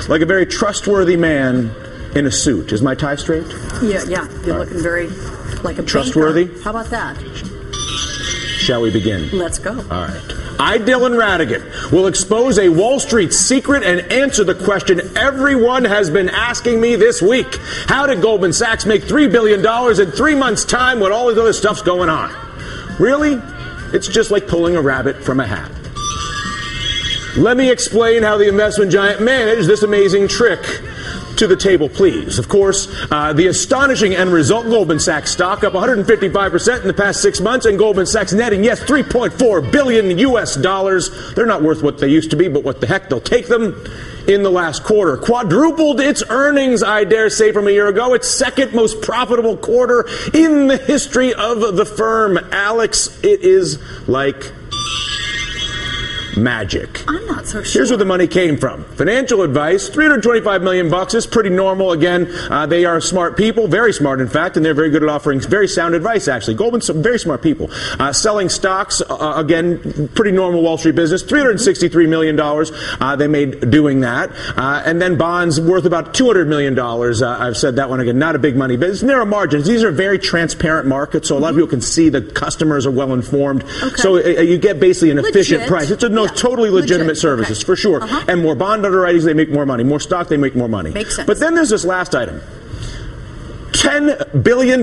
like a very trustworthy man in a suit. Is my tie straight? Yeah. You're looking very like a trustworthy. Banker. How about that? Shall we begin? Let's go. All right. I, Dylan Radigan, will expose a Wall Street secret and answer the question everyone has been asking me this week. How did Goldman Sachs make $3 billion in 3 months' time when all this other stuff's going on? Really? It's just like pulling a rabbit from a hat. Let me explain how the investment giant managed this amazing trick. To the table, please. Of course, the astonishing end result, Goldman Sachs stock up 155% in the past 6 months, and Goldman Sachs netting, yes, $3.4 billion US dollars. They're not worth what they used to be, but what the heck, they'll take them. In the last quarter, quadrupled its earnings, I dare say, from a year ago. Its second most profitable quarter in the history of the firm. Alex, it is like magic. I'm not so sure. Here's where the money came from. Financial advice, $325 million is pretty normal. Again, they are smart people, very smart, in fact, and they're very good at offering very sound advice, actually. Goldman's some very smart people. Selling stocks, again, pretty normal Wall Street business, $363 million they made doing that. And then bonds worth about $200 million. I've said that one again, not a big money business. Narrow margins. These are very transparent markets, so a lot of people can see the customers are well informed. Okay. So you get basically an efficient price. It's a totally legitimate services, for sure. And more bond underwritings, they make more money. More stock, they make more money. Makes sense. But then there's this last item. $10 billion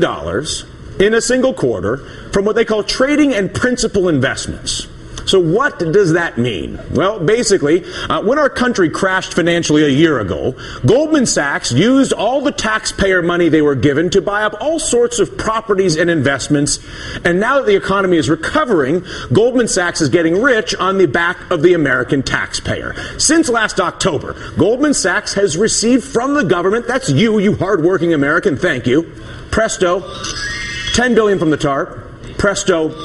in a single quarter from what they call trading and principal investments. So what does that mean? Well, basically, when our country crashed financially a year ago, Goldman Sachs used all the taxpayer money they were given to buy up all sorts of properties and investments. And now that the economy is recovering, Goldman Sachs is getting rich on the back of the American taxpayer. Since last October, Goldman Sachs has received from the government, that's you hardworking American, thank you, presto, $10 billion from the TARP, presto,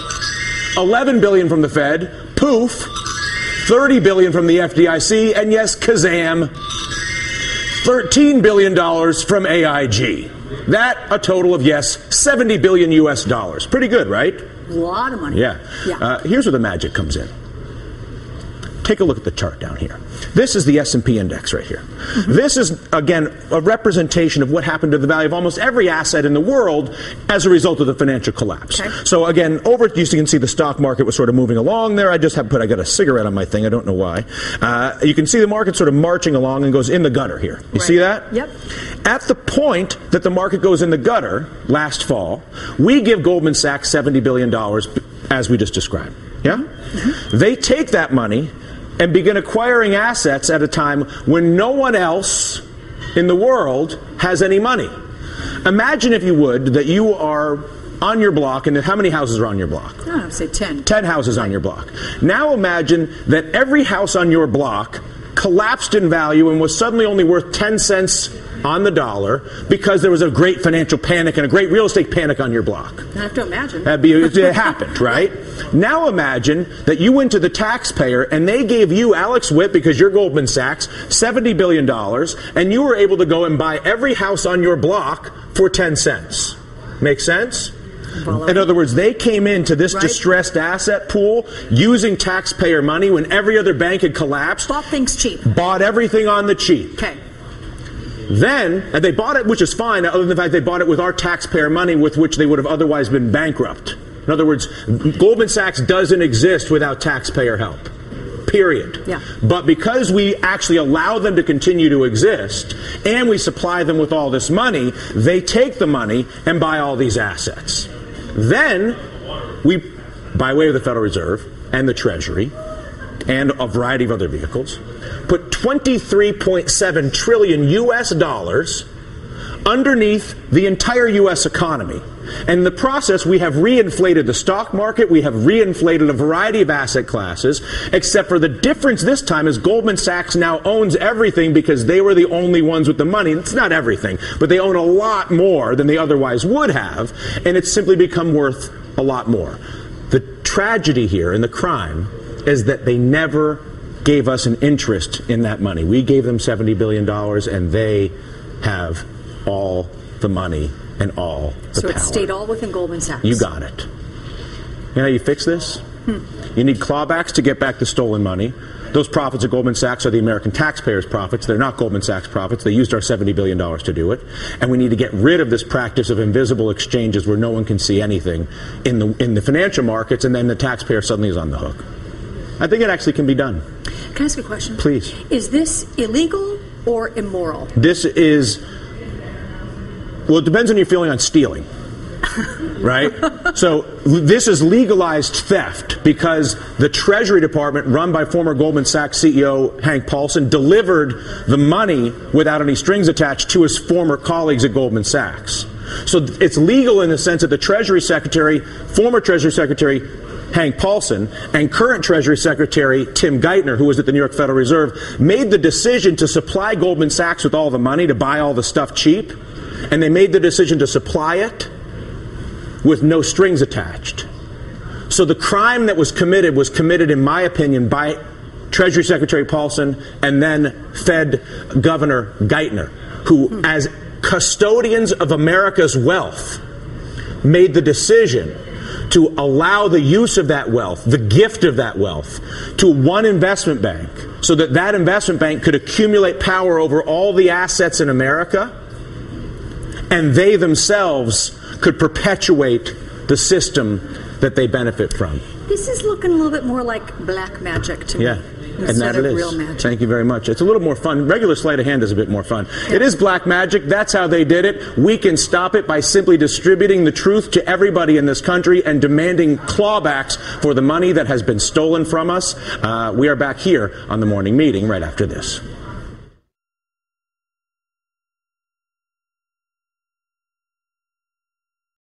$11 billion from the Fed, poof, $30 billion from the FDIC, and yes, kazam, $13 billion from AIG. That a total of, yes, $70 billion US dollars. Pretty good, right? A lot of money. Yeah. Here's where the magic comes in. Take a look at the chart down here. This is the S&P index right here. This is, again, a representation of what happened to the value of almost every asset in the world as a result of the financial collapse. Okay. So, again, over you can see the stock market was sort of moving along there. I got a cigarette on my thing. I don't know why. You can see the market sort of marching along and goes in the gutter here. You see that? Yep. At the point that the market goes in the gutter last fall, we give Goldman Sachs $70 billion, as we just described. Yeah? They take that money and begin acquiring assets at a time when no one else in the world has any money. Imagine, if you would, that you are on your block, and how many houses are on your block? I would say 10. 10 houses on your block. Now imagine that every house on your block collapsed in value and was suddenly only worth 10 cents on the dollar because there was a great financial panic and a great real estate panic on your block. I have to imagine. It happened, right? Now imagine that you went to the taxpayer and they gave you, Alex Witt, because you're Goldman Sachs, $70 billion, and you were able to go and buy every house on your block for 10 cents. Make sense? In other words, they came into this distressed asset pool using taxpayer money when every other bank had collapsed. Bought things cheap. Bought everything on the cheap. Okay. Then, and they bought it, which is fine, other than the fact they bought it with our taxpayer money with which they would have otherwise been bankrupt. In other words, Goldman Sachs doesn't exist without taxpayer help. Period. Yeah. But because we actually allow them to continue to exist and we supply them with all this money, they take the money and buy all these assets. Then we, by way of the Federal Reserve and the Treasury and a variety of other vehicles, put 23.7 trillion US dollars underneath the entire U.S. economy. And in the process, we have reinflated the stock market, we have reinflated a variety of asset classes, except for the difference this time is Goldman Sachs now owns everything because they were the only ones with the money. It's not everything, but they own a lot more than they otherwise would have, and it's simply become worth a lot more. The tragedy here and the crime is that they never gave us an interest in that money. We gave them $70 billion, and they have all the money and all the power. So it stayed all within Goldman Sachs. You got it. You know how you fix this? You need clawbacks to get back the stolen money. Those profits at Goldman Sachs are the American taxpayers' profits. They're not Goldman Sachs' profits. They used our $70 billion to do it. And we need to get rid of this practice of invisible exchanges where no one can see anything in the financial markets, and then the taxpayer suddenly is on the hook. I think it actually can be done. Can I ask a question? Please. Is this illegal or immoral? This is, well, it depends on your feeling on stealing. Right? So this is legalized theft because the Treasury Department, run by former Goldman Sachs CEO Hank Paulson, delivered the money without any strings attached to his former colleagues at Goldman Sachs. So it's legal in the sense that the Treasury Secretary, former Treasury Secretary Hank Paulson, and current Treasury Secretary Tim Geithner, who was at the New York Federal Reserve, made the decision to supply Goldman Sachs with all the money to buy all the stuff cheap, and they made the decision to supply it with no strings attached. So the crime that was committed, in my opinion, by Treasury Secretary Paulson and then Fed Governor Geithner, who, as custodians of America's wealth, made the decision to allow the use of that wealth, the gift of that wealth, to one investment bank, so that that investment bank could accumulate power over all the assets in America, and they themselves could perpetuate the system that they benefit from. This is looking a little bit more like black magic to me. Yeah. And that Instead it of is. real magic. Thank you very much. It's a little more fun. Regular sleight of hand is a bit more fun. Yeah. It is black magic. That's how they did it. We can stop it by simply distributing the truth to everybody in this country and demanding clawbacks for the money that has been stolen from us. We are back here on the morning meeting right after this.